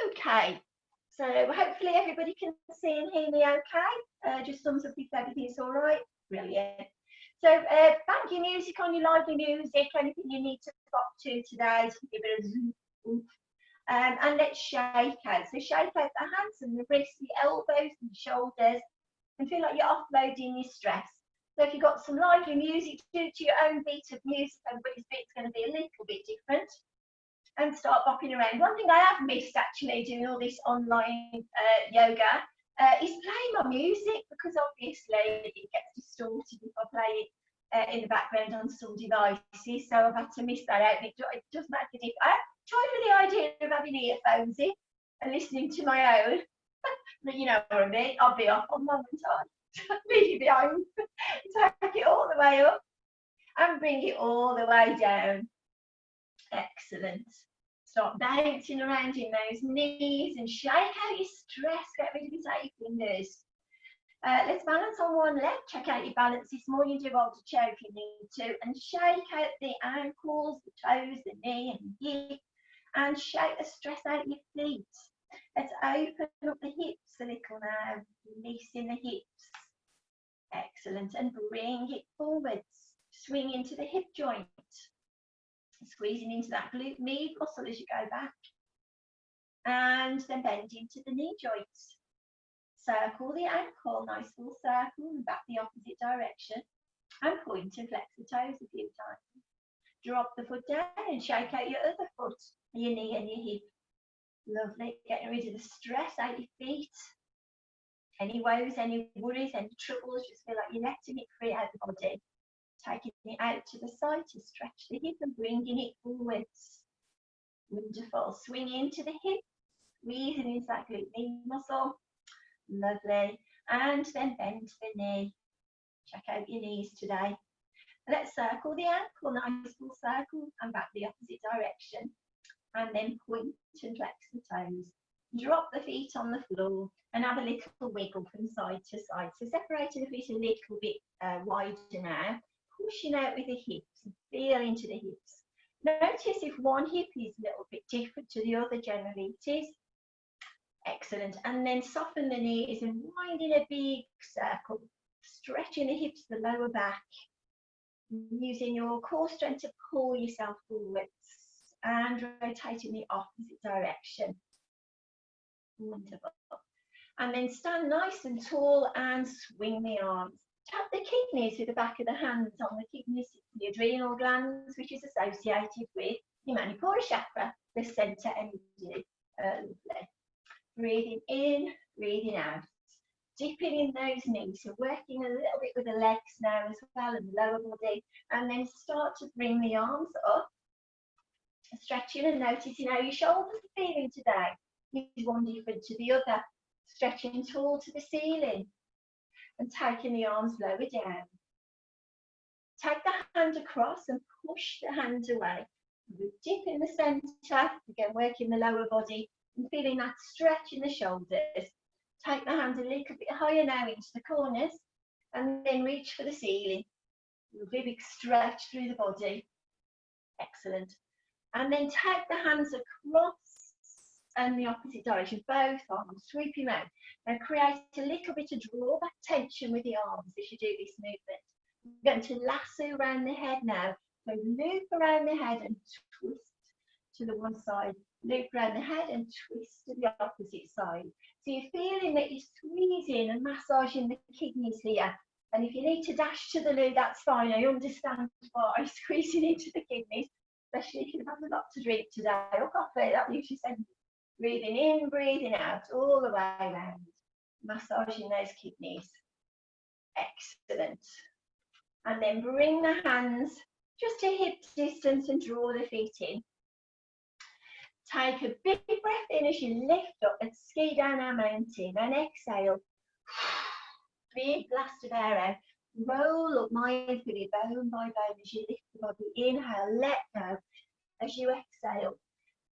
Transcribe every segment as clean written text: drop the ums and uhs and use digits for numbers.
Okay, so hopefully everybody can see and hear me okay. Just thumbs up if everything's all right. Brilliant. So bank your music on your lively music, anything you need to pop to today, to give it a zoom. And let's shake out. So shake out the hands and the wrists, the elbows and the shoulders, and feel like you're offloading your stress. So if you've got some lively music, do to your own beat of music. Everybody's beat's going to be a little bit different. And start bopping around. One thing I have missed actually doing all this online yoga is playing my music, because obviously it gets distorted if I play it in the background on some devices. So I've had to miss that out. It does make a difference. I tried with the idea of having earphones in and listening to my own, but you know what I mean. I'll be off on one time, leave it behind, take it all the way up and bring it all the way down. Excellent. Start bouncing around in those knees and shake out your stress. Get rid of your tight fingers. Let's balance on one leg. Check out your balance this morning. Do hold the chair if you need to. And shake out the ankles, the toes, the knee and the hip. And shake the stress out of your feet. Let's open up the hips a little now. Releasing the hips. Excellent. And bring it forwards. Swing into the hip joint. Squeezing into that glute med muscle as you go back, and then bend into the knee joints. Circle the ankle, nice full circle, and back the opposite direction, and point and flex the toes a few times. Drop the foot down and shake out your other foot, your knee and your hip. Lovely. Getting rid of the stress out of your feet. Any woes, any worries, any troubles, just feel like you're letting it free out of the body. Taking it out to the side to stretch the hip and bringing it forwards. Wonderful. Swing into the hip, squeezing into that glute med muscle. Lovely. And then bend the knee. Check out your knees today. Let's circle the ankle, nice full circle, and back the opposite direction. And then point and flex the toes. Drop the feet on the floor and have a little wiggle from side to side. So separating the feet a little bit wider now. Pushing out with the hips and feel into the hips. Notice if one hip is a little bit different to the other, generally it is. Excellent. And then soften the knees and winding a big circle. Stretching the hips, the lower back. Using your core strength to pull yourself forwards and rotating the opposite direction. Wonderful. And then stand nice and tall and swing the arms. Tap the kidneys with the back of the hands on the kidneys, the adrenal glands, which is associated with your Manipura chakra, the centre energy. Lovely. Breathing in, breathing out. Dipping in those knees, so working a little bit with the legs now as well and the lower body, and then start to bring the arms up, stretching and noticing how your shoulders are feeling today. Is one different to the other? Stretching tall to the ceiling. And taking the arms lower down. Take the hand across and push the hand away. Dip in the centre, again working the lower body and feeling that stretch in the shoulders. Take the hand a little bit higher now into the corners and then reach for the ceiling. A big stretch through the body. Excellent. And then take the hands across and the opposite direction, both arms, sweeping around. And create a little bit of drawback tension with the arms as you do this movement. You're going to lasso around the head now. So loop around the head and twist to the one side. Loop around the head and twist to the opposite side. So you're feeling that you're squeezing and massaging the kidneys here. And if you need to dash to the loo, that's fine. I understand why. Squeezing into the kidneys, especially if you've had a lot to drink today or coffee, that usually sends. Breathing in, breathing out, all the way around. Massaging those kidneys. Excellent. And then bring the hands just to hip distance and draw the feet in. Take a big breath in as you lift up and ski down our mountain. And exhale. Big blast of air out. Roll up mindfully, bone by bone, as you lift the body. Inhale, let go. As you exhale.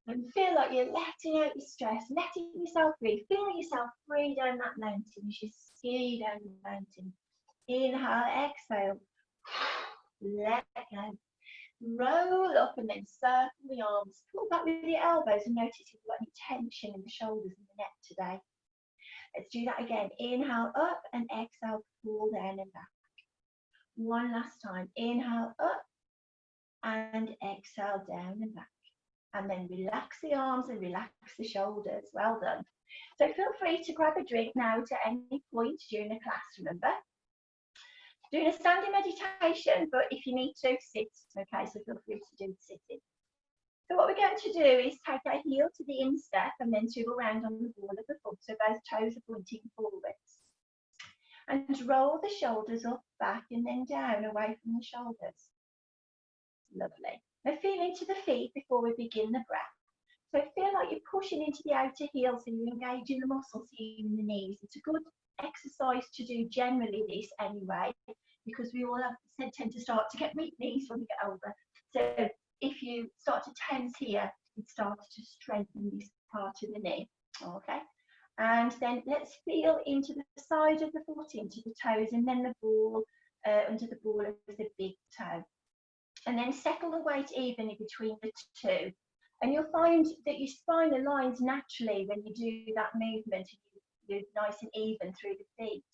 And feel like you're letting out your stress, letting yourself free. Feel yourself free down that mountain as you ski down the mountain. Inhale, exhale. Let go. Roll up and then circle the arms. Pull back with your elbows and notice if you've got any tension in the shoulders and the neck today. Let's do that again. Inhale up and exhale, pull down and back. One last time. Inhale up and exhale down and back. And then relax the arms and relax the shoulders. Well done. So feel free to grab a drink now at any point during the class, remember. Doing a standing meditation, but if you need to, sit. Okay, so feel free to do sitting. So what we're going to do is take our heel to the instep and then swivel around on the ball of the foot so both toes are pointing forwards. And roll the shoulders up, back and then down away from the shoulders. Lovely. Now feel into the feet before we begin the breath. So feel like you're pushing into the outer heel so you're engaging the muscles here in the knees. It's a good exercise to do generally this anyway, because we all tend to start to get weak knees when we get older. So if you start to tense here, it starts to strengthen this part of the knee. Okay. And then let's feel into the side of the foot, into the toes, and then the ball, under the ball of the big toe. And then settle the weight evenly between the two. And you'll find that your spine aligns naturally when you do that movement. You're nice and even through the feet.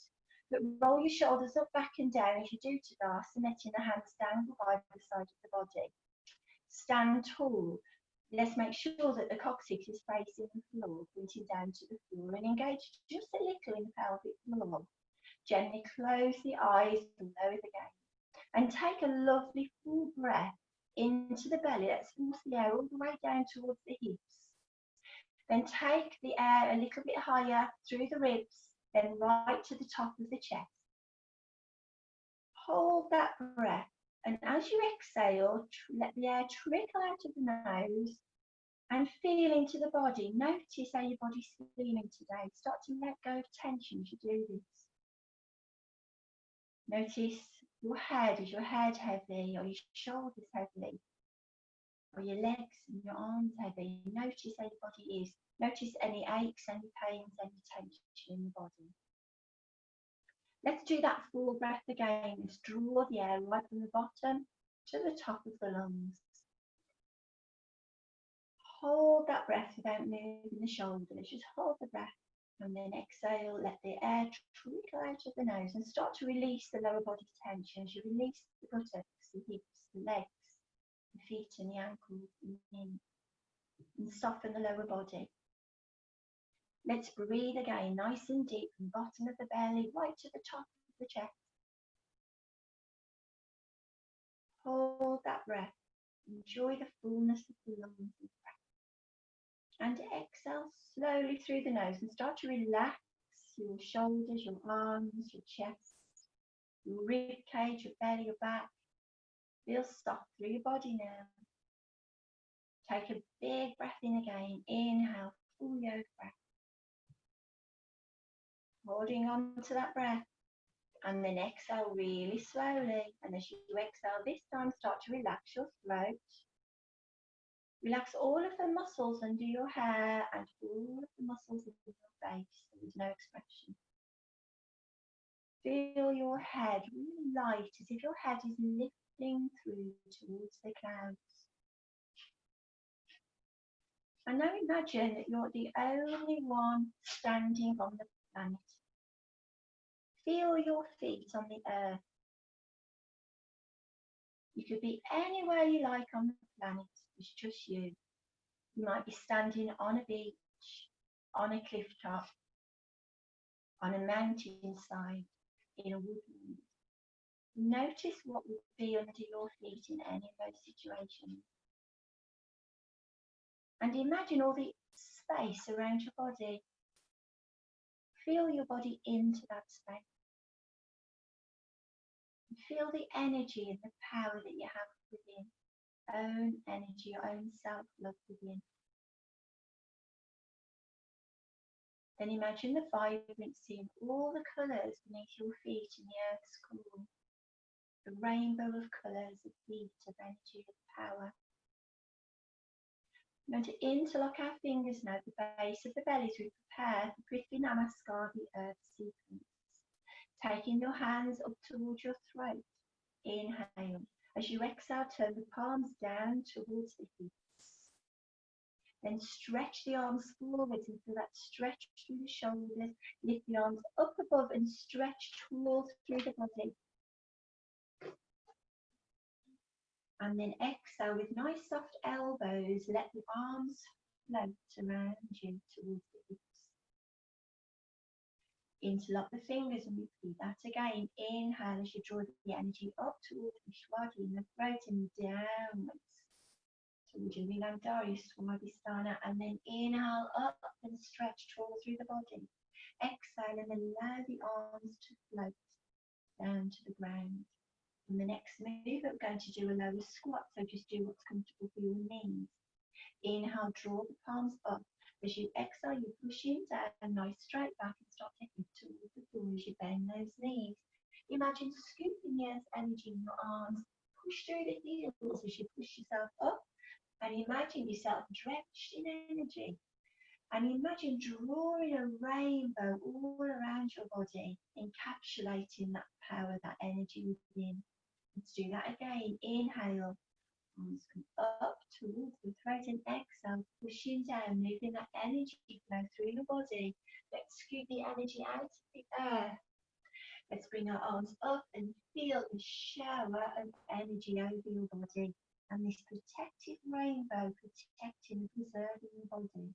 But roll your shoulders up, back and down as you do Tadasana, letting the hands down by the side of the body. Stand tall. Let's make sure that the coccyx is facing the floor, pointing down to the floor, and engage just a little in the pelvic floor. Gently close the eyes and lower the gaze. And take a lovely full breath into the belly. Let's force the air all the way down towards the hips. Then take the air a little bit higher through the ribs, then right to the top of the chest. Hold that breath, and as you exhale, let the air trickle out of the nose and feel into the body. Notice how your body's feeling today. Start to let go of tension as you do this. Notice your head. Is your head heavy? Or your shoulders heavy? Or your legs and your arms heavy? Notice how your body is. Notice any aches, any pains, any tension in the body. Let's do that full breath again. Let's draw the air right from the bottom to the top of the lungs. Hold that breath without moving the shoulders. Just hold the breath. And then exhale, let the air trickle out of the nose and start to release the lower body tension as you release the buttocks, the hips, the legs, the feet and the ankles and the knees. And soften the lower body. Let's breathe again, nice and deep from the bottom of the belly right to the top of the chest. Hold that breath. Enjoy the fullness of the lungs and breath. And exhale slowly through the nose and start to relax your shoulders, your arms, your chest, your rib cage, your belly, your back. Feel soft through your body now. Take a big breath in again. Inhale, full yoga breath. Holding on to that breath. And then exhale really slowly. And as you exhale this time, start to relax your throat. Relax all of the muscles under your hair and all of the muscles in your face. There's no expression. Feel your head really light, as if your head is lifting through towards the clouds. And now imagine that you're the only one standing on the planet. Feel your feet on the earth. You could be anywhere you like on the planet. It's just you. You might be standing on a beach, on a cliff top, on a mountainside, in a woodland. Notice what would be under your feet in any of those situations. And imagine all the space around your body. Feel your body into that space. And feel the energy and the power that you have within. Own energy, your own self-love within. Then imagine the vibrancy and all the colours beneath your feet in the earth's core. The rainbow of colours, of heat, of energy, of power. We're going to interlock our fingers now at the base of the belly as we prepare for Prithvi Namaskar, the earth sequence. Taking your hands up towards your throat. Inhale. As you exhale, turn the palms down towards the hips. Then stretch the arms forwards and feel that stretch through the shoulders. Lift the arms up above and stretch tall through the body. And then exhale with nice soft elbows. Let the arms float around you towards the hips. Interlock the fingers and repeat that again. Inhale as you draw the energy up towards the Vishwadi in the throat and downwards towards your Vilandari Swadhisthana. And then inhale up and stretch tall through the body. Exhale and allow the arms to float down to the ground. In the next move, we're going to do a lower squat, so just do what's comfortable for your knees. Inhale, draw the palms up. As you exhale, you push in down, nice straight back, and start taking it towards the floor as you bend those knees. Imagine scooping the energy in your arms, push through the heels as you push yourself up, and imagine yourself drenched in energy. And imagine drawing a rainbow all around your body, encapsulating that power, that energy within. Let's do that again. Inhale, arms come up towards the throat, and exhale, pushing down, moving that energy flow through the body. Let's scoop the energy out of the air. Let's bring our arms up and feel the shower of energy over your body. And this protective rainbow protecting and preserving your body.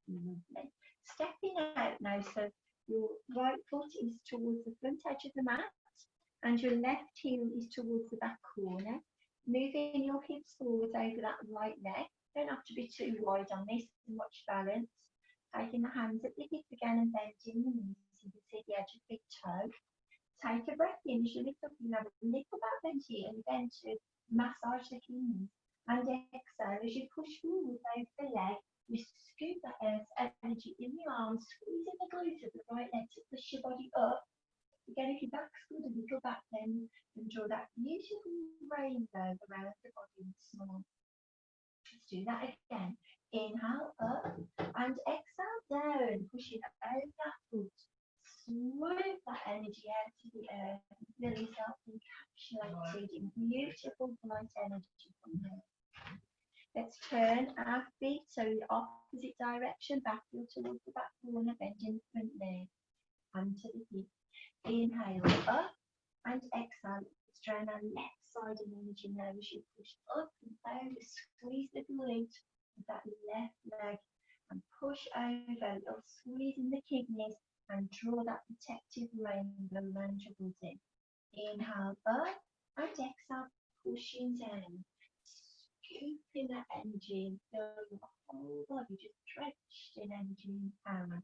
Lovely. Stepping out now, so your right foot is towards the front edge of the mat and your left heel is towards the back corner. Moving your hips forwards over that right leg. Don't have to be too wide on this, and watch balance. Taking the hands at the hip again and bending the knees. You can see the edge of the big toe. Take a breath in as you lift up, you have a little back bend here and then to massage the knees. And exhale as you push forward over the leg. You scoop that energy in the arms, squeezing the glutes of the right leg to push your body up. Again, if your back's good, a little back bend, and draw that beautiful rainbow around the body and smile. Let's do that again. Inhale up and exhale down, pushing over that foot. Swoop that energy out to the earth and feel yourself encapsulated in beautiful bright energy from here. Let's turn our feet so the opposite direction, back heel towards the back corner, bending the front leg, hand to the hip. Inhale up and exhale. Let's drain our left side of energy now as you push up and over, squeeze the glute with that left leg and push over, little squeeze in the kidneys and draw that protective rainbow around your body. Inhale up and exhale, pushing down, scooping that energy and feel your whole body just drenched in energy and power.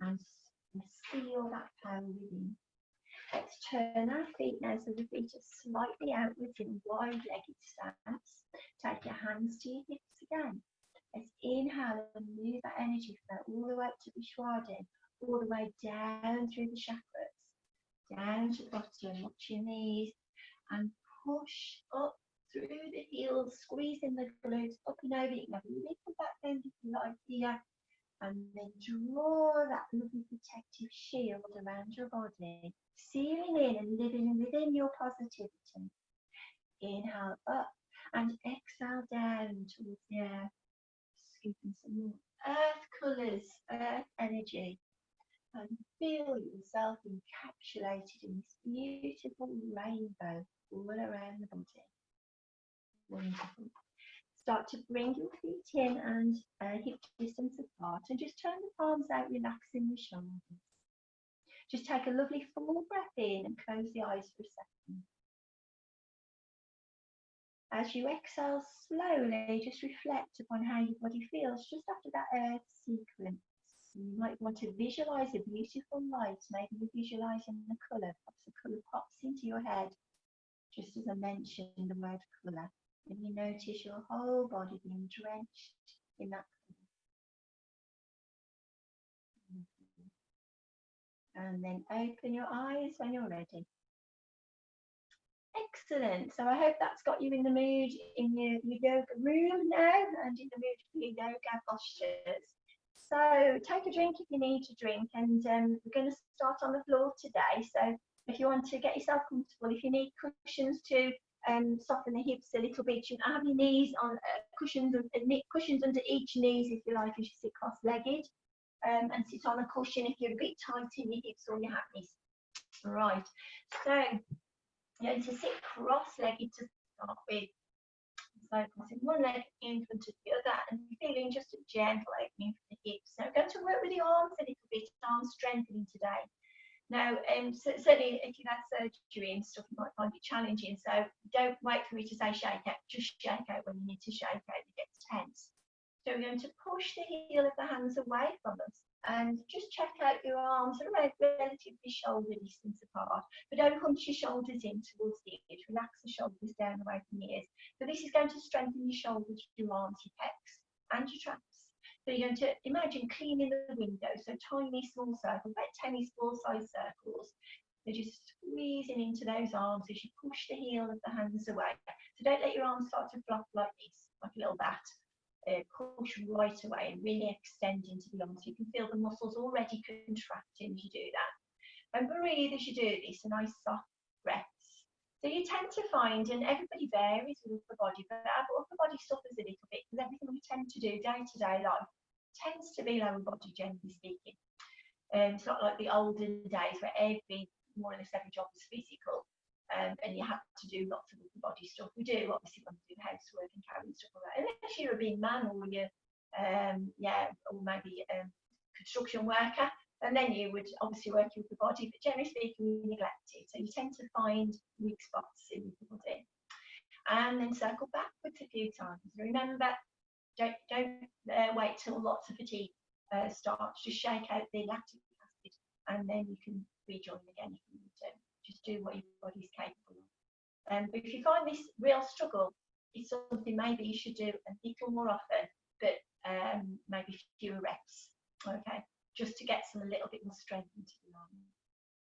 And feel that power within. Let's turn our feet now so the feet are slightly outwards in wide-legged stance. Take your hands to your hips again. Let's inhale and move that energy flow all the way up to Vishwadi, all the way down through the chakras, down to the bottom, watch your knees, and push up through the heels, squeezing the glutes up and over. You can have a little back bend if you like here. And then draw that lovely protective shield around your body, sealing in and living within your positivity. Inhale up and exhale down towards the earth, scooping some more earth colours, earth energy, and feel yourself encapsulated in this beautiful rainbow all around the body. Wonderful. Start to bring your feet in and hip distance apart, and just turn the palms out, relaxing the shoulders. Just take a lovely full breath in and close the eyes for a second. As you exhale slowly, just reflect upon how your body feels just after that earth sequence. You might want to visualize a beautiful light. Maybe you're visualizing the colour. Perhaps the colour pops into your head, just as I mentioned the word colour. And you notice your whole body being drenched in that colour. And then open your eyes when you're ready. Excellent. So I hope that's got you in the mood in your yoga room now and in the mood for your yoga postures. So take a drink if you need to drink, and we're going to start on the floor today. So if you want to get yourself comfortable, if you need cushions to soften the hips a little bit. You can have your knees on cushions under each knees if you like, as you sit cross-legged, and sit on a cushion if you're a bit tight in your hips or your knees. Right, so you're going to sit cross-legged to start with. So crossing one leg in front of the other and feeling just a gentle opening for the hips. Now we're going to work with the arms a little bit, arm strengthening today. Now, certainly if you've had surgery and stuff, you might find it challenging. So don't wait for me to say shake out, just shake out when you need to shake out, it gets tense. So we're going to push the heel of the hands away from us and just check out your arms around relatively shoulder distance apart, but don't hunch your shoulders in towards the ears. Relax the shoulders down away from the ears. So this is going to strengthen your shoulders, your arms, your pecs, and your traps. So you're going to imagine cleaning the window, so tiny small circles, about tennis ball size circles. They're just squeezing into those arms as you push the heel of the hands away. So don't let your arms start to flop like this, like a little bat. Push right away and really extend into the arms. You can feel the muscles already contracting as you do that. And breathe as you do this, a nice soft breaths. So you tend to find, and everybody varies with upper body, but our upper body suffers a little bit because everything we tend to do day-to-day life tends to be lower body, generally speaking. It's not like the olden days where more or less every job was physical, and you have to do lots of upper body stuff. We do, obviously, when we do housework and carrying stuff around, unless you're a big man or you're, or maybe a construction worker, and then you would obviously work with the body, but generally speaking, you neglect it. So you tend to find weak spots in the body. And then circle backwards a few times. Remember, don't wait till lots of fatigue starts. Just shake out the lactic acid, and then you can rejoin again if you need to. Just do what your body's capable of. But if you find this real struggle, it's something maybe you should do a little more often, but maybe fewer reps. Okay, just to get a little bit more strength into the arm.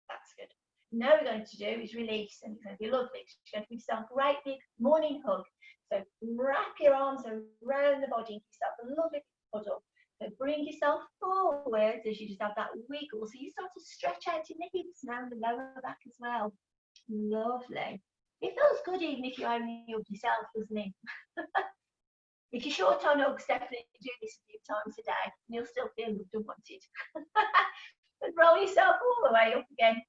That's good. Now we're going to do is release, and it's going to be lovely. You're going to give yourself a great big morning hug. So wrap your arms around the body, give yourself a lovely huddle. So bring yourself forwards as you just have that wiggle. So you start to stretch out in the hips now and the lower back as well. Lovely. It feels good even if you only hug yourself, doesn't it? If you're short on hugs, definitely do this a few times a day and you'll still feel loved and wanted. And roll yourself all the way up again.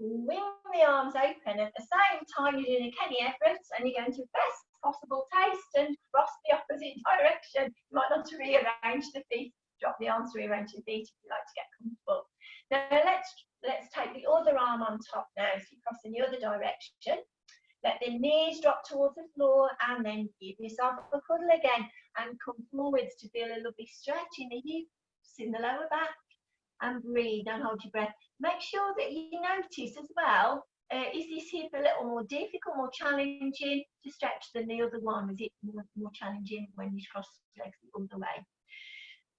Wing the arms open at the same time you're doing a Kenny effort, and you're going to best possible taste and cross the opposite direction. You might want to rearrange the feet, drop the arms to rearrange the feet if you like to get comfortable. Now let's take the other arm on top now, so you cross in the other direction. Let the knees drop towards the floor and then give yourself a cuddle again and come forwards to feel a lovely stretch in the hips, in the lower back, and breathe and hold your breath. Make sure that you notice as well, is this hip a little more difficult, more challenging to stretch than the other one? Is it more challenging when you cross the legs the other way?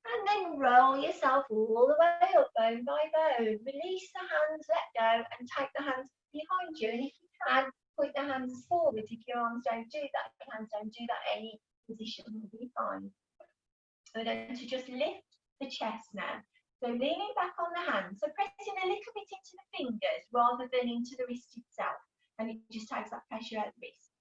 And then roll yourself all the way up, bone by bone. Release the hands, let go, and take the hands behind you. And if you can, point the hands forward. If your arms don't do that, your hands don't do that, any position will be fine. We're going to just lift the chest now. So leaning back on the hands, so pressing a little bit into the fingers rather than into the wrist itself. And it just takes that pressure out of the wrist.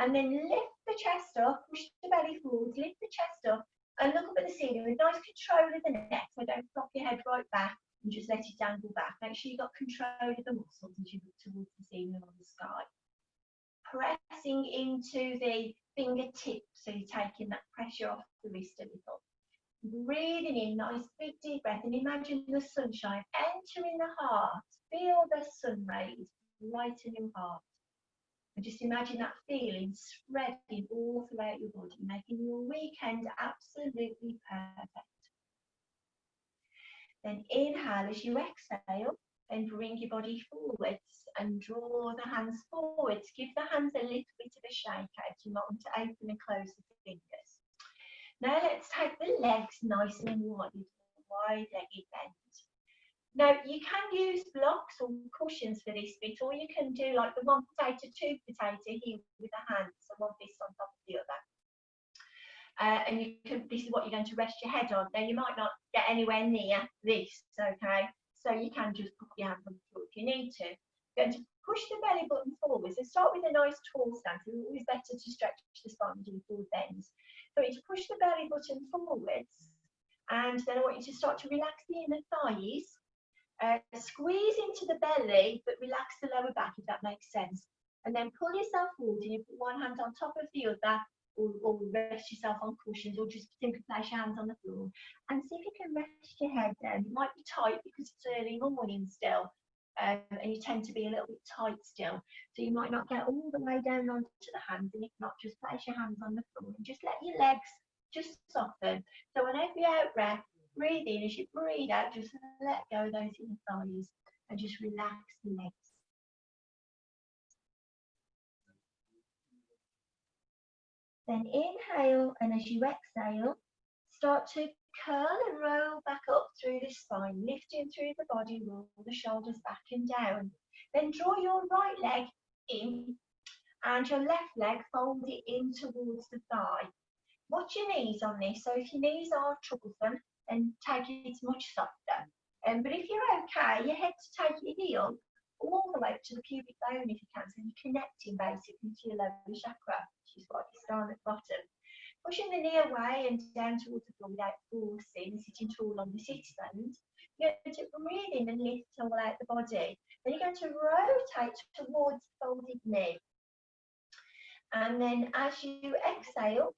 And then lift the chest up, push the belly forward, lift the chest up, and look up at the ceiling with nice control of the neck. So don't flop your head right back and just let it dangle back. Make sure you've got control of the muscles as you look towards the ceiling or the sky. Pressing into the fingertips, so you're taking that pressure off the wrist a little. Breathing in, nice big deep breath, and imagine the sunshine entering the heart. Feel the sun rays right in your heart. And just imagine that feeling spreading all throughout your body, making your weekend absolutely perfect. Then inhale as you exhale, then bring your body forwards and draw the hands forwards. Give the hands a little bit of a shake out. You might want to open and close the fingers. Now let's take the legs nice and wide-legged bend. Now you can use blocks or cushions for this bit, or you can do like the one potato, two potato here with the hands, so one fist on top of the other. And you can, this is what you're going to rest your head on. Now you might not get anywhere near this, okay? So you can just put your hands on the floor if you need to. You're going to push the belly button forward. So start with a nice tall stance. It's always better to stretch the spine and do forward bends. So you push the belly button forwards, and then I want you to start to relax the inner thighs. Squeeze into the belly, but relax the lower back, if that makes sense. And then pull yourself forward, and you put one hand on top of the other, or rest yourself on cushions, or just simply place your hands on the floor. And see if you can rest your head down. It might be tight because it's early morning still, and you tend to be a little bit tight still. So you might not get all the way down onto the hands, and if not, just place your hands on the floor and just let your legs just soften. So on every out breath, breathe in. As you breathe out, just let go of those inner thighs and just relax the legs. Then inhale, and as you exhale, start to curl and roll back up through the spine, lifting through the body, roll the shoulders back and down. Then draw your right leg in and your left leg, fold it in towards the thigh. Watch your knees on this. So if your knees are troublesome, then take it much softer. But if you're okay, you head to take your heel all the way up to the pubic bone if you can. So you're connecting basically to your lower chakra, which is what you start at the bottom. Pushing the knee away and down towards the floor without forcing, sitting tall on the sit bones. You're going to breathe in and lift all out the body. Then you're going to rotate towards the folded knee. And then as you exhale,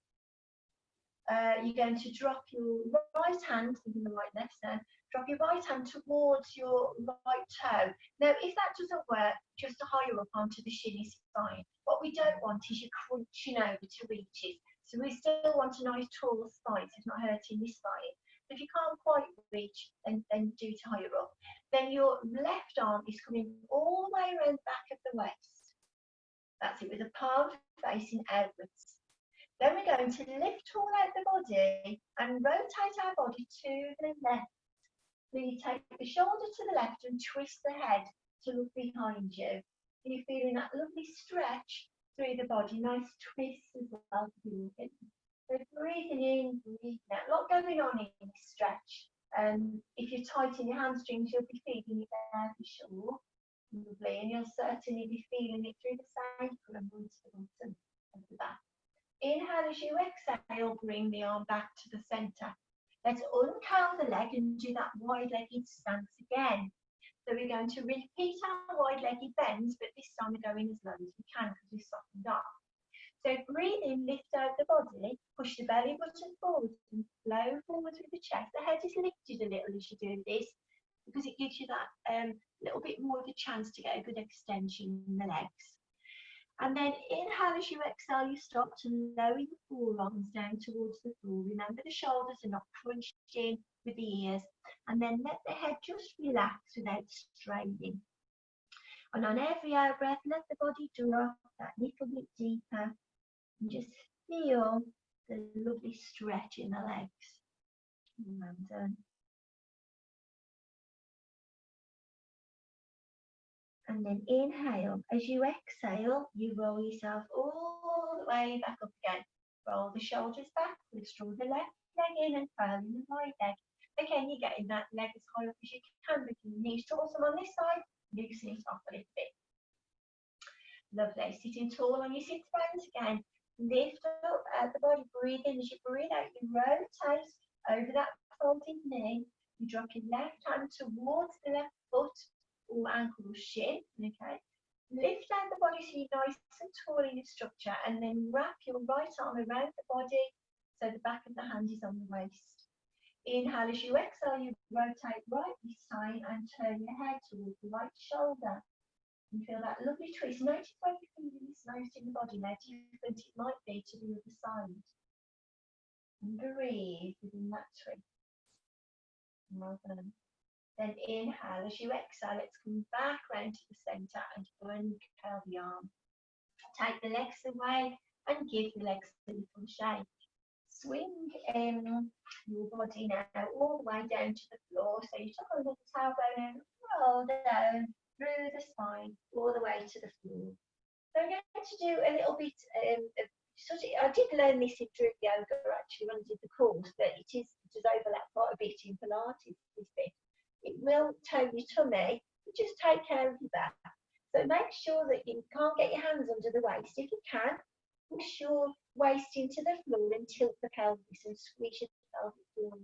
you're going to drop your right hand, thinking the right left now, drop your right hand towards your right toe. Now, if that doesn't work, just higher up onto the shin is fine. What we don't want is you crunching over to reach it. So we still want a nice tall spine, so it's not hurting your spine. If you can't quite reach, then do it higher up. Then your left arm is coming all the way around the back of the waist. That's it, with the palm facing outwards. Then we're going to lift all out the body and rotate our body to the left. So you take the shoulder to the left and twist the head to look behind you. And you're feeling that lovely stretch through the body, nice twist as well. So breathing in, breathing out. A lot going on in this stretch. If you're tight in your hamstrings, you'll be feeling it there for sure. Lovely. And you'll certainly be feeling it through the sacrum and onto the bottom of the back. Inhale as you exhale, bring the arm back to the centre. Let's uncurl the leg and do that wide-legged stance again. So we're going to repeat our wide-legged bends, but this time we're going as low as we can because we've softened up. So breathe in, lift out the body, push the belly button forward and flow forward with the chest. The head is lifted a little as you do this because it gives you that little bit more of a chance to get a good extension in the legs. And then inhale as you exhale, you start to lower your forearms down towards the floor. Remember the shoulders are not crunched in with the ears. And then let the head just relax without straining. And on every out breath, let the body drop that little bit deeper. And just feel the lovely stretch in the legs. And done. And then inhale. As you exhale, you roll yourself all the way back up again. Roll the shoulders back, draw the left leg in and curl in the right leg. Again, you're getting that leg as high up as you can with your knees torso on this side, loosen it off a little bit. Lovely. Sitting tall on your sit bones again. Lift up at the body, breathe in. As you breathe out, you rotate over that folded knee. You drop your left hand towards the left foot or ankle or shin, okay? Lift out the body so you're nice and tall in your structure, and then wrap your right arm around the body so the back of the hand is on the waist. Inhale as you exhale, you rotate right this time and turn your head towards the right shoulder. And feel that lovely twist. Notice where you're feeling this most in the body, how different it might be to the other side. And breathe within that twist. Well done. Then inhale as you exhale, let's come back round to the centre and uncurl the arm. Take the legs away and give the legs a little shake. Swing your body now all the way down to the floor. So you tuck under the tailbone and roll down through the spine all the way to the floor. So I'm going to do a little bit I did learn this in Prithvi Yoga actually when I did the course, but it does overlap quite a bit in Pilates, this bit. It will tone your tummy, but just take care of your back. So make sure that you can't get your hands under the waist. If you can, push your waist into the floor and tilt the pelvis and squeeze your pelvic floor.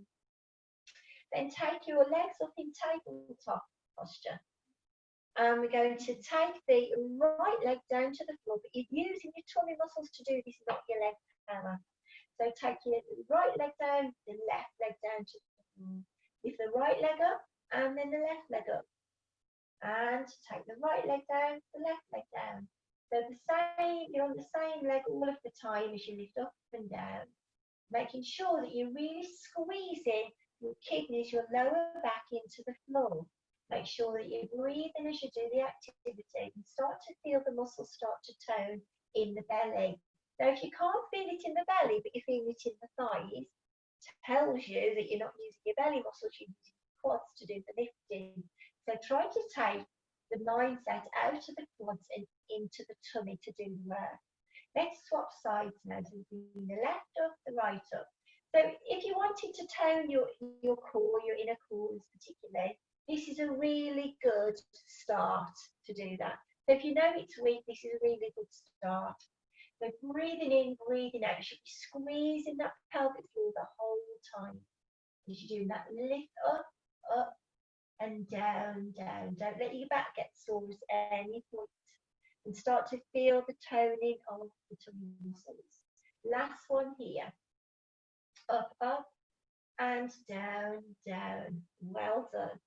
Then take your legs up in tabletop posture. And we're going to take the right leg down to the floor, but you're using your tummy muscles to do this, not your leg power. So take your right leg down, the left leg down to the floor. Lift the right leg up and then the left leg up. And take the right leg down, the left leg down. So you're on the same leg all of the time as you lift up and down, making sure that you're really squeezing your kidneys, your lower back into the floor. Make sure that you're breathing as you do the activity and start to feel the muscles start to tone in the belly. Now, if you can't feel it in the belly, but you feel it in the thighs, tells you that you're not using your belly muscles, you're using your quads to do the lifting. So try to take the mindset out of the quads and into the tummy to do the work. Let's swap sides now, so the left up, the right up. So if you wanted to tone your core, your inner core particularly, this is a really good start to do that. So if you know it's weak, this is a really good start. So breathing in, breathing out. You should be squeezing that pelvic floor the whole time. You should do that lift up, up, and down, down. Don't let your back get sore at any point. And start to feel the toning of the tummy muscles. Last one here. Up, up, and down, down. Well done.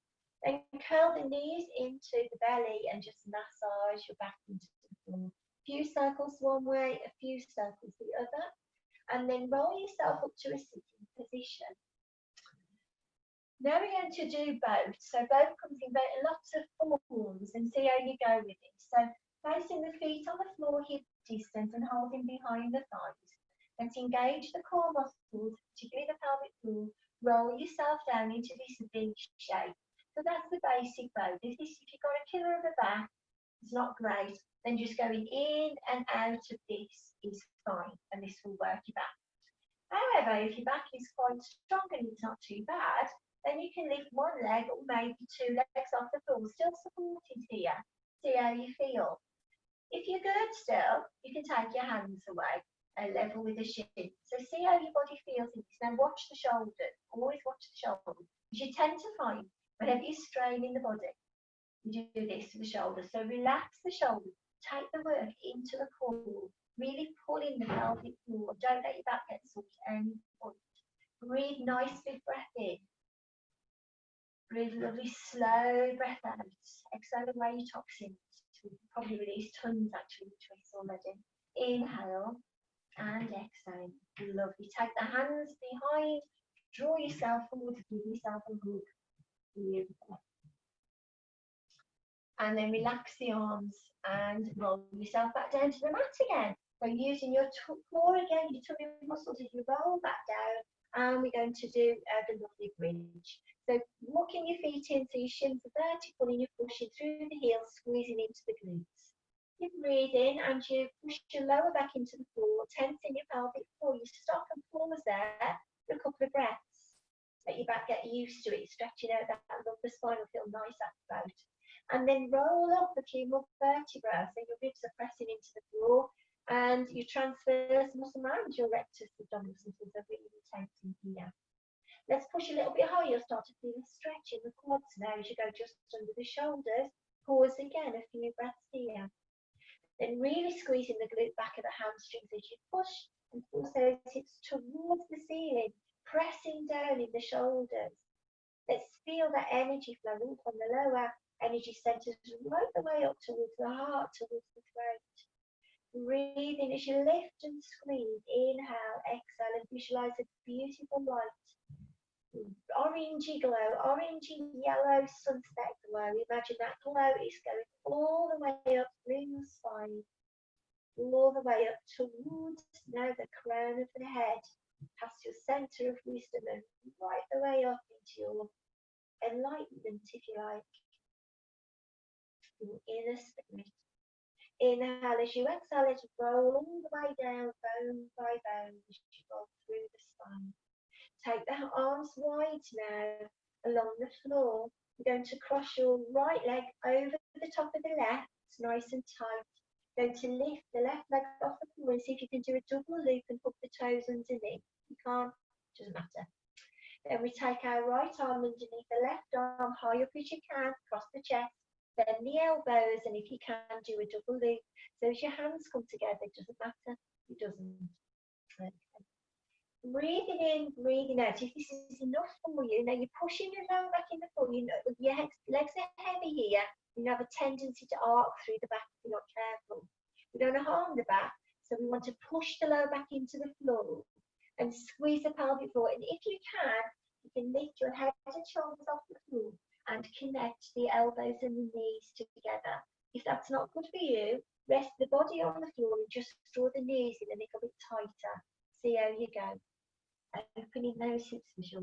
Then curl the knees into the belly and just massage your back into the floor. A few circles one way, a few circles the other. And then roll yourself up to a sitting position. Now we're going to do both. So both comes in lots of forms and see how you go with it. So placing the feet on the floor hip distance and holding behind the thighs. Let's engage the core muscles, particularly the pelvic floor. Roll yourself down into this V shape. So that's the basic bow. If you've got a killer of a back, it's not great, then just going in and out of this is fine, and this will work your back. However, if your back is quite strong and it's not too bad, then you can lift one leg or maybe two legs off the floor, still supported here. See how you feel. If you're good still, you can take your hands away and level with the shin. So see how your body feels in this. Now watch the shoulders. Always watch the shoulders. You tend to find whenever you strain in the body, you do this to the shoulders. So relax the shoulders. Take the work into the core. Really pull in the pelvic floor. Don't let your back get sore at any point. Breathe nicely, breath in. Breathe lovely, slow breath out. Exhale away your toxins. We've probably released tons actually between us already. Inhale and exhale. Lovely. Take the hands behind. Draw yourself forward. Give yourself a hug. Beautiful. And then relax the arms and roll yourself back down to the mat again. So using your core again, your tummy muscles as you roll back down. And we're going to do the lovely bridge. So walking your feet in so your shins are vertical and you're pushing through the heels, squeezing into the glutes. You breathe in and you push your lower back into the floor, tensing your pelvic floor. You stop and pause there for a couple of breaths. Let your back get used to it, stretching out that lumbar spine will feel nice after that. And then roll up a few more vertebrae, so your ribs are pressing into the floor, and your transverse muscle around your rectus abdominis muscles are really intense in here. Let's push a little bit higher. You'll start to feel a stretch in the quads now as you go just under the shoulders. Pause again, a few breaths here. Then really squeezing the glute back of the hamstrings as you push and force those hips towards the ceiling, pressing down in the shoulders. Let's feel that energy flow up from the lower energy centers right the way up towards the heart, towards the throat. Breathe in as you lift and squeeze. Inhale, exhale, and visualize a beautiful light. Orangey glow, orangey yellow sunset glow. Imagine that glow is going all the way up through your spine, all the way up towards now the crown of the head, past your center of wisdom and right the way up into your enlightenment, if you like. Your inner spirit. Inhale as you exhale, let it roll all the way down, bone by bone, as you roll through the spine. Take the arms wide now along the floor. You're going to cross your right leg over the top of the left, glutes nice and tight. Going to lift the left leg off the floor and see if you can do a double loop and hook the toes underneath. You can't, doesn't matter. Then we take our right arm underneath the left arm, high up as you can, across the chest, bend the elbows, and if you can, do a double loop. So as your hands come together, it doesn't matter, it doesn't. Okay. Breathing in, breathing out. If this is enough for you, now you're pushing your lower back in the floor. You know, your legs are heavy here. You have a tendency to arc through the back if you're not careful. We don't want to harm the back, so we want to push the lower back into the floor and squeeze the pelvic floor. And if you can lift your head and shoulders off the floor and connect the elbows and the knees together. If that's not good for you, rest the body on the floor and just draw the knees in a little bit tighter. See how you go. Opening those hips for sure.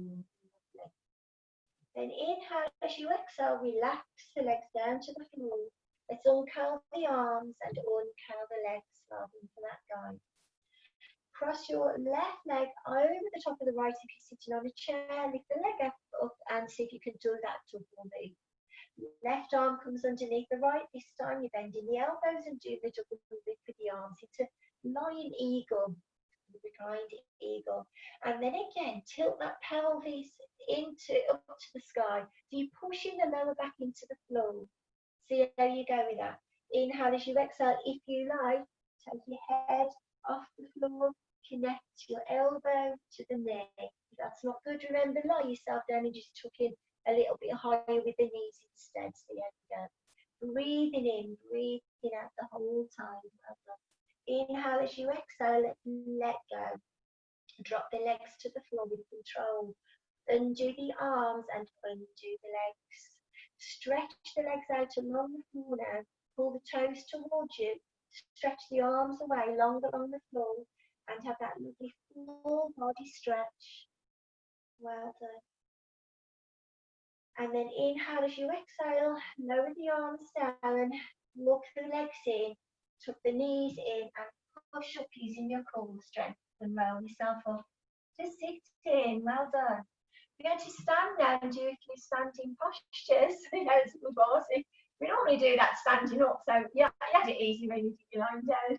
Then inhale as you exhale, relax the legs down to the floor. Let's uncurl the arms and uncurl the legs, starting for that guide. Cross your left leg over the top of the right if you're sitting on a chair. Lift the leg up and see if you can do that double loop. Left arm comes underneath the right. This time you're bending the elbows and do the double loop with the arms. It's a lion eagle, behind eagle. And then again, tilt that pelvis up to the sky. So you're pushing the lower back into the floor. See how you go with that. Inhale as you exhale. If you like, take your head off the floor. Connect your elbow to the neck. If that's not good, remember, lie yourself down and just tuck in a little bit higher with the knees instead. So there you go. Breathing in, breathing out the whole time. Well done. Inhale as you exhale, let go. Drop the legs to the floor with control. Undo the arms and undo the legs. Stretch the legs out along the floor now. Pull the toes towards you. Stretch the arms away, long along the floor. And have that lovely full body stretch. Well done. And then inhale as you exhale, lower the arms down, walk the legs in, tuck the knees in, and push up using your core strength and roll yourself up. Just sit in, well done. We're going to stand now and do a few standing postures. As good was it? We normally do that standing up, so yeah, you had it easy when you did your lying down.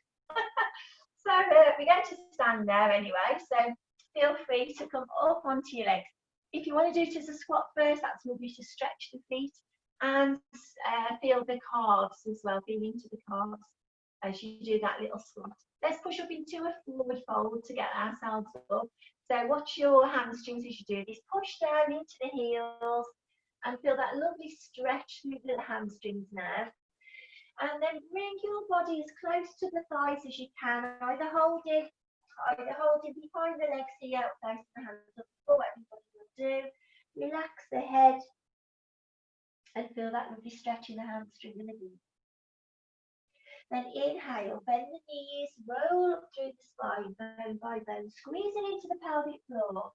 So we're going to stand there anyway, so feel free to come up onto your legs. If you want to do it as a squat first, that's lovely to stretch the feet and feel the calves as well, feel into the calves as you do that little squat. Let's push up into a forward fold to get ourselves up. So watch your hamstrings as you do this. Push down into the heels and feel that lovely stretch through the hamstrings now. And then bring your body as close to the thighs as you can, either holding behind the legs here, place the hands up for everybody will do. Relax the head and feel that lovely stretch in the hamstring and the knee. Then inhale, bend the knees, roll up through the spine, bone by bone, squeezing into the pelvic floor.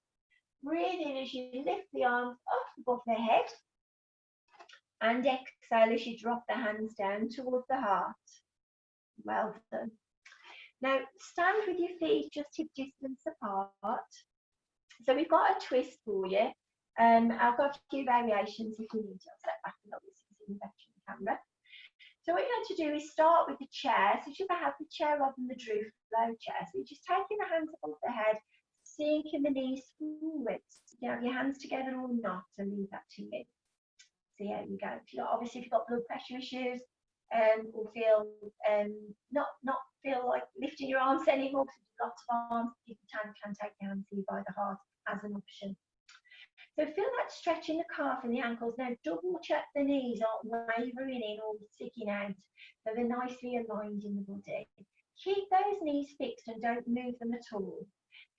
Breathe in as you lift the arms up above the head. And exhale as you drop the hands down towards the heart. Well done. Now stand with your feet just hip distance apart. So we've got a twist for you. I've got a few variations if you need to. I'll set back a little bit so you can see the camera. So what you're going to do is start with the chair. So you should have the chair rather than the droop low chair. So you're just taking the hands above the head, sinking the knees forwards. You have your hands together or not, and leave that to you. See how you go. Obviously, if you've got blood pressure issues, or feel not feel like lifting your arms anymore, because there's lots of arms, you can take your hands by the heart as an option. So feel that stretch in the calf and the ankles. Now double check the knees aren't wavering in or sticking out, so they're nicely aligned in the body. Keep those knees fixed and don't move them at all.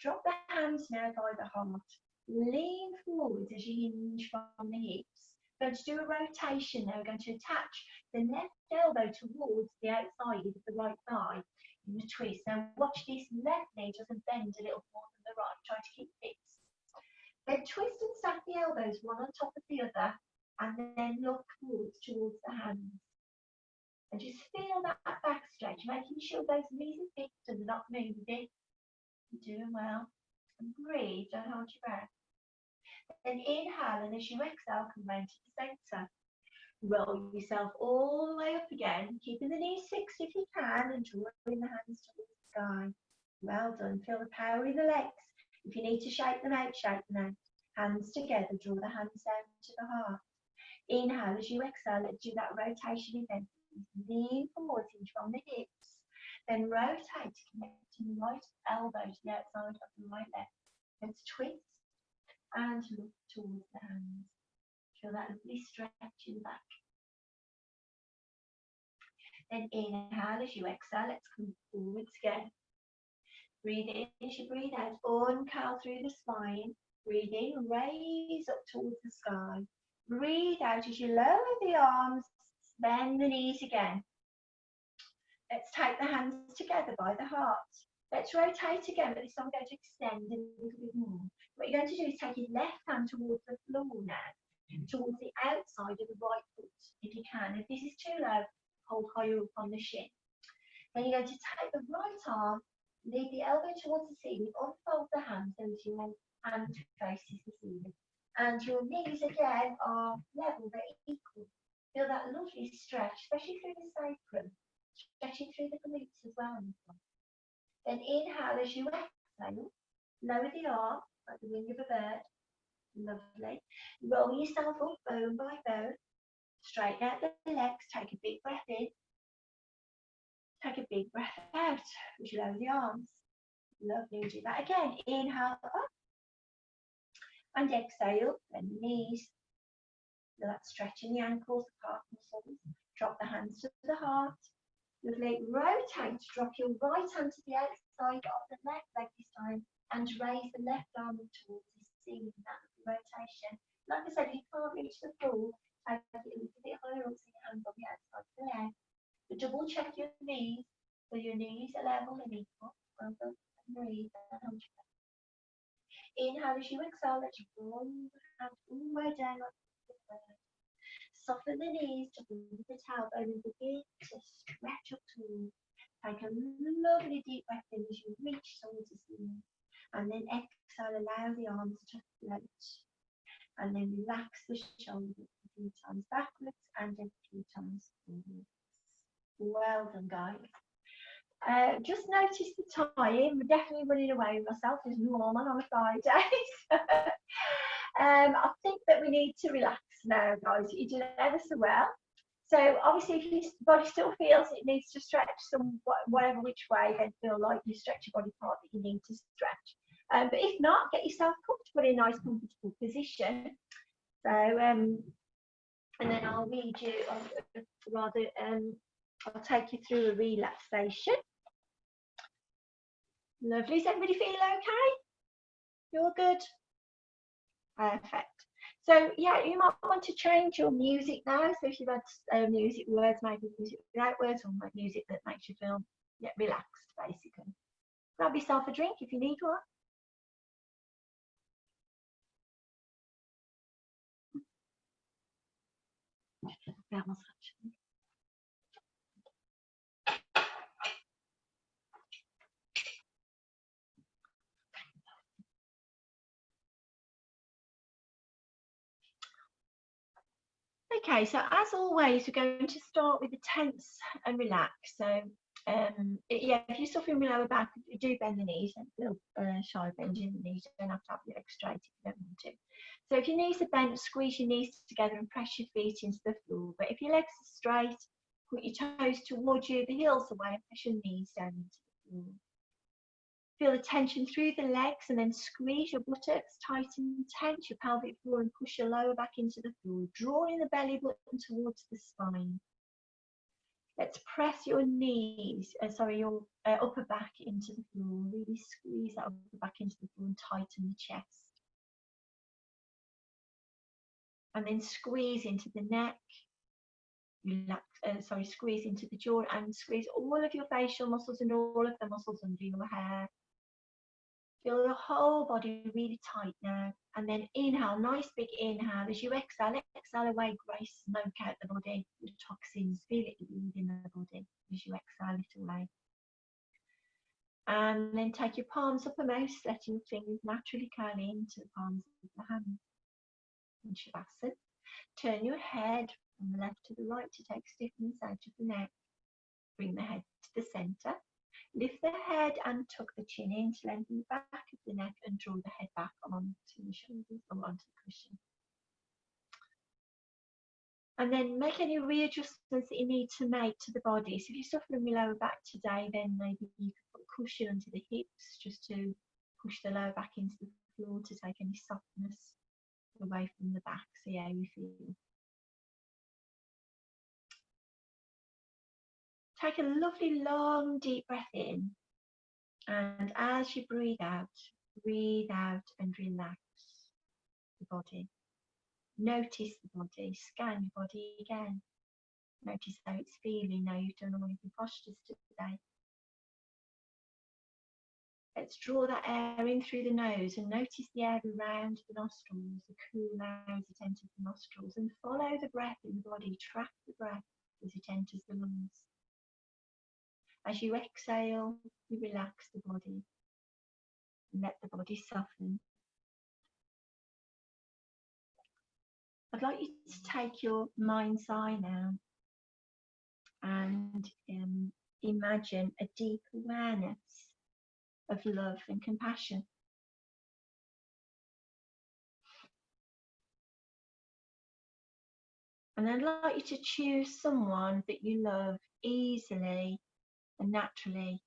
Drop the hands now by the heart. Lean forward as you hinge from the hips. We're going to do a rotation now. We're going to attach the left elbow towards the outside of the right thigh in the twist. Now watch this left knee doesn't bend a little more than the right. Try to keep fixed. Then twist and stack the elbows one on top of the other and then look forwards towards the hands. And just feel that back stretch, making sure those knees are fixed and they're not moving. You're doing well. And breathe, don't hold your breath. Then inhale, and as you exhale, come round to the centre. Roll yourself all the way up again, keeping the knees fixed if you can, and drawing the hands towards the sky. Well done. Feel the power in the legs. If you need to shake them out, shake them out. Hands together, draw the hands down to the heart. Inhale as you exhale, let's do that rotation again. Lean forwards in from the hips. Then rotate, connecting the right elbow to the outside of the right leg. Let's twist and look towards the hands. Feel that lovely stretch in the back. Then inhale as you exhale, let's come forwards again. Breathe in as you breathe out, inhale through the spine. Breathe in, raise up towards the sky. Breathe out as you lower the arms, bend the knees again. Let's take the hands together by the heart. Let's rotate again, but this time we're going to extend a little bit more. What you're going to do is take your left hand towards the floor now, towards the outside of the right foot, if you can. If this is too low, hold higher up on the shin. Then you're going to take the right arm, lead the elbow towards the ceiling, unfold the hands so that your hand faces the ceiling. And your knees again are level, they're equal. Feel that lovely stretch, especially through the sacrum, stretching through the glutes as well. Then inhale as you exhale, lower the arm like the wing of a bird. Lovely. Roll yourself up bone by bone. Straighten out the legs. Take a big breath in. Take a big breath out as you lower the arms. Lovely. Do that again. Inhale up. And exhale. Bend the knees. Feel that stretching the ankles, the calf muscles. Drop the hands to the heart. Lovely. Rotate. Drop your right hand to the outside of the leg this time. And raise the left arm towards the ceiling. That rotation. Like I said, if you can't reach the floor, take it a little bit higher up so your hands on the outside of the leg. But double check your knees, so your knees are level and equal. Well done. And breathe. Inhale as you exhale, let you roll the hand all the way down like the bird. Soften the knees to the tailbone and begin to stretch up towards. Take a lovely deep breath in as you reach towards the ceiling. And then exhale, allow the arms to float. And then relax the shoulders a few times backwards and a few times forwards. Well done, guys. Just notice the time. We're definitely running away with myself as normal on a Friday. I think that we need to relax now, guys. You did ever so well. So obviously, if your body still feels it needs to stretch some whatever which way, then feel like you stretch your body part that you need to stretch. But if not, get yourself comfortable in a nice, comfortable position. So, and then I'll read you, I'll take you through a relaxation. Lovely. Is everybody feeling okay? You're good? Perfect. So, yeah, you might want to change your music now. So if you've had music words, maybe music without words, or music that makes you feel relaxed, basically. Grab yourself a drink if you need one. Okay, so as always, we're going to start with the tense and relax. So, yeah, if you're suffering with lower back, do bend the knees. Don't feel shy bending the knees. You don't have to have your legs straight if you don't want to. So if your knees are bent, squeeze your knees together and press your feet into the floor. But if your legs are straight, put your toes towards you, the heels away, and press your knees down into the floor. Feel the tension through the legs and then squeeze your buttocks tight and tense your pelvic floor and push your lower back into the floor, drawing the belly button towards the spine. Let's press your knees, your upper back into the floor. Really squeeze that upper back into the floor and tighten the chest. And then squeeze into the neck. Relax, squeeze into the jaw and squeeze all of your facial muscles and all of the muscles under your hair. Feel your whole body really tight now. And then inhale, nice big inhale. As you exhale, exhale away grey smoke out the body, the toxins. Feel it leaving the body as you exhale it away. And then take your palms uppermost, letting your fingers naturally curl into the palms of the hands. In Shavasana. Turn your head from the left to the right to take stiffness out of the neck. Bring the head to the centre. Lift the head and tuck the chin in to lengthen the back of the neck and draw the head back onto the shoulders or onto the cushion. And then make any readjustments that you need to make to the body. So if you're suffering with lower back today, then maybe you could put a cushion under the hips just to push the lower back into the floor to take any softness away from the back. See how you feel. Take a lovely long deep breath in, and as you breathe out and relax the body. Notice the body, scan your body again. Notice how it's feeling now you've done all of your postures today. Let's draw that air in through the nose and notice the air around the nostrils, the cool air as it enters the nostrils, and follow the breath in the body, track the breath as it enters the lungs. As you exhale, you relax the body and let the body soften. I'd like you to take your mind's eye now and imagine a deep awareness of love and compassion. And I'd like you to choose someone that you love easily and naturally,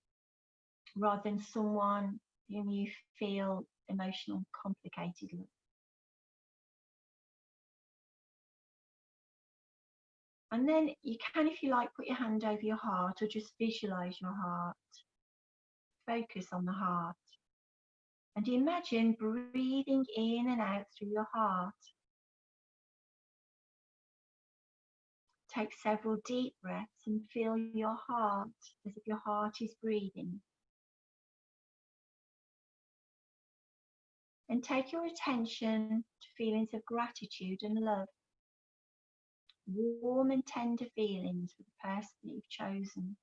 rather than someone whom you feel emotional, complicated love. And then you can, if you like, put your hand over your heart or just visualize your heart. Focus on the heart. And imagine breathing in and out through your heart. Take several deep breaths and feel your heart as if your heart is breathing. And take your attention to feelings of gratitude and love. Warm and tender feelings for the person that you've chosen.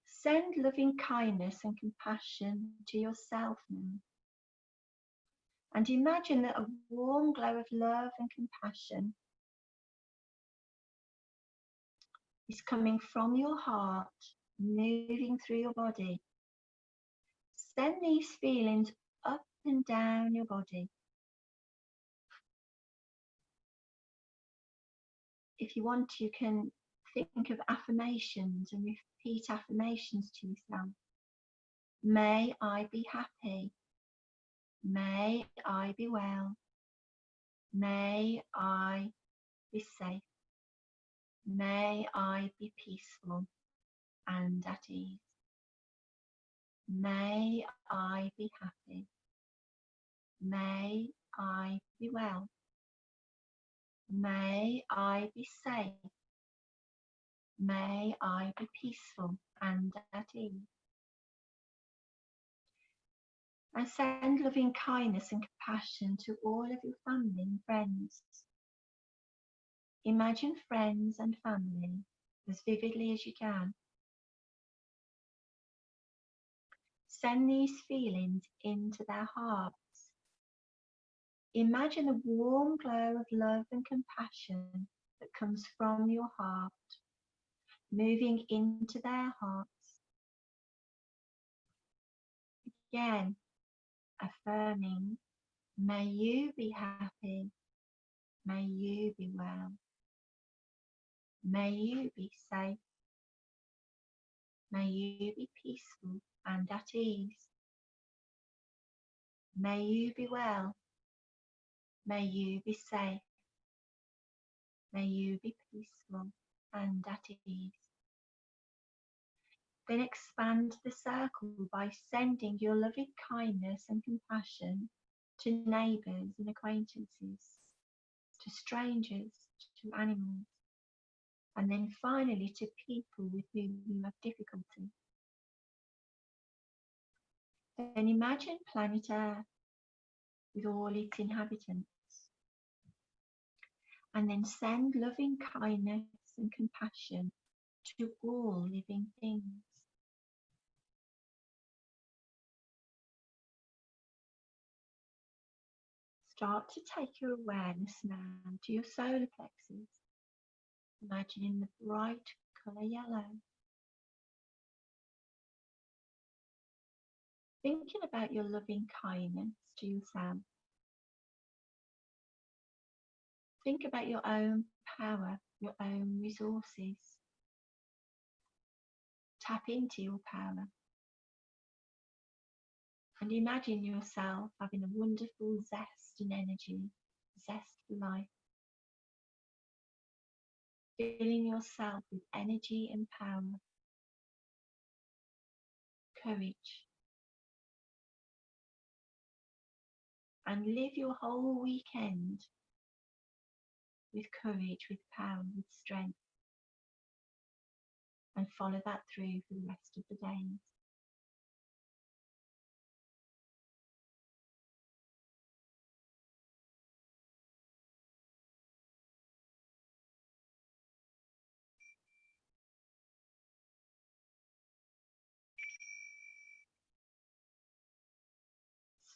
Send loving kindness and compassion to yourself now. And imagine that a warm glow of love and compassion is coming from your heart, moving through your body. Send these feelings up and down your body. If you want, you can think of affirmations and repeat affirmations to yourself. May I be happy. May I be well. May I be safe. May I be peaceful and at ease. May I be happy. May I be well. May I be safe. May I be peaceful and at ease. And send loving kindness and compassion to all of your family and friends. Imagine friends and family as vividly as you can. Send these feelings into their hearts. Imagine the warm glow of love and compassion that comes from your heart, moving into their hearts. Again, affirming, may you be happy, may you be well, may you be safe, may you be peaceful and at ease, may you be well, may you be safe, may you be peaceful and at ease. Then expand the circle by sending your loving kindness and compassion to neighbours and acquaintances, to strangers, to animals, and then finally to people with whom you have difficulty. Then imagine planet Earth with all its inhabitants, and then send loving kindness and compassion to all living things. Start to take your awareness now to your solar plexus, imagining the bright colour yellow. Thinking about your loving kindness to yourself. Think about your own power, your own resources. Tap into your power. And imagine yourself having a wonderful zest and energy, zest for life. Filling yourself with energy and power, courage. And live your whole weekend with courage, with power, with strength. And follow that through for the rest of the days.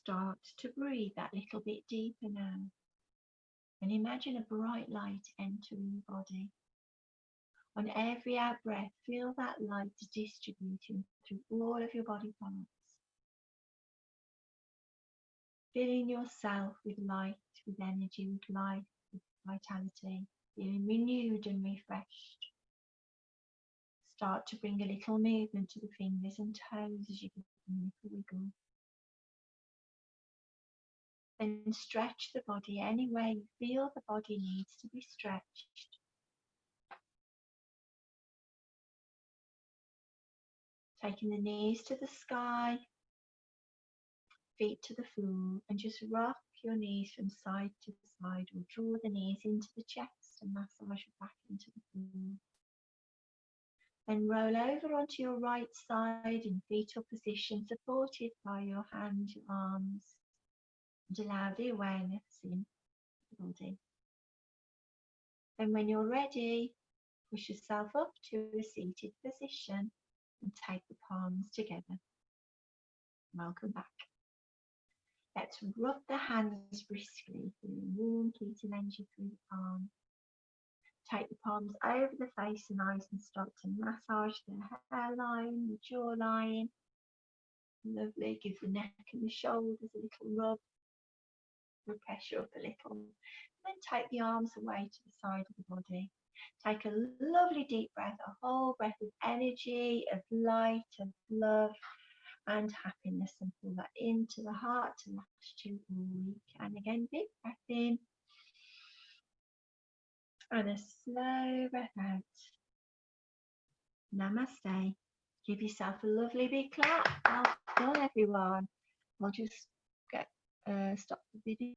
Start to breathe that little bit deeper now. And imagine a bright light entering your body. On every out breath, feel that light distributing through all of your body parts. Filling yourself with light, with energy, with life, with vitality, feeling renewed and refreshed. Start to bring a little movement to the fingers and toes as you give them a little wiggle. Then stretch the body any way you feel the body needs to be stretched. Taking the knees to the sky, feet to the floor, and just rock your knees from side to side, or draw the knees into the chest and massage your back into the floor. Then roll over onto your right side in fetal position, supported by your hands, your arms, and allow the awareness in the body. Then when you're ready, push yourself up to a seated position and take the palms together. Welcome back. Let's rub the hands briskly, feeling warm, heating energy through the palms. Take the palms over the face and eyes and start to massage the hairline, the jawline. Lovely. Give the neck and the shoulders a little rub. Pressure up a little. And then take the arms away to the side of the body. Take a lovely deep breath, a whole breath of energy, of light, of love and happiness, and pull that into the heart to last you all week. And again, big breath in and a slow breath out. Namaste. Give yourself a lovely big clap. Well done, everyone. I'll just stop the video.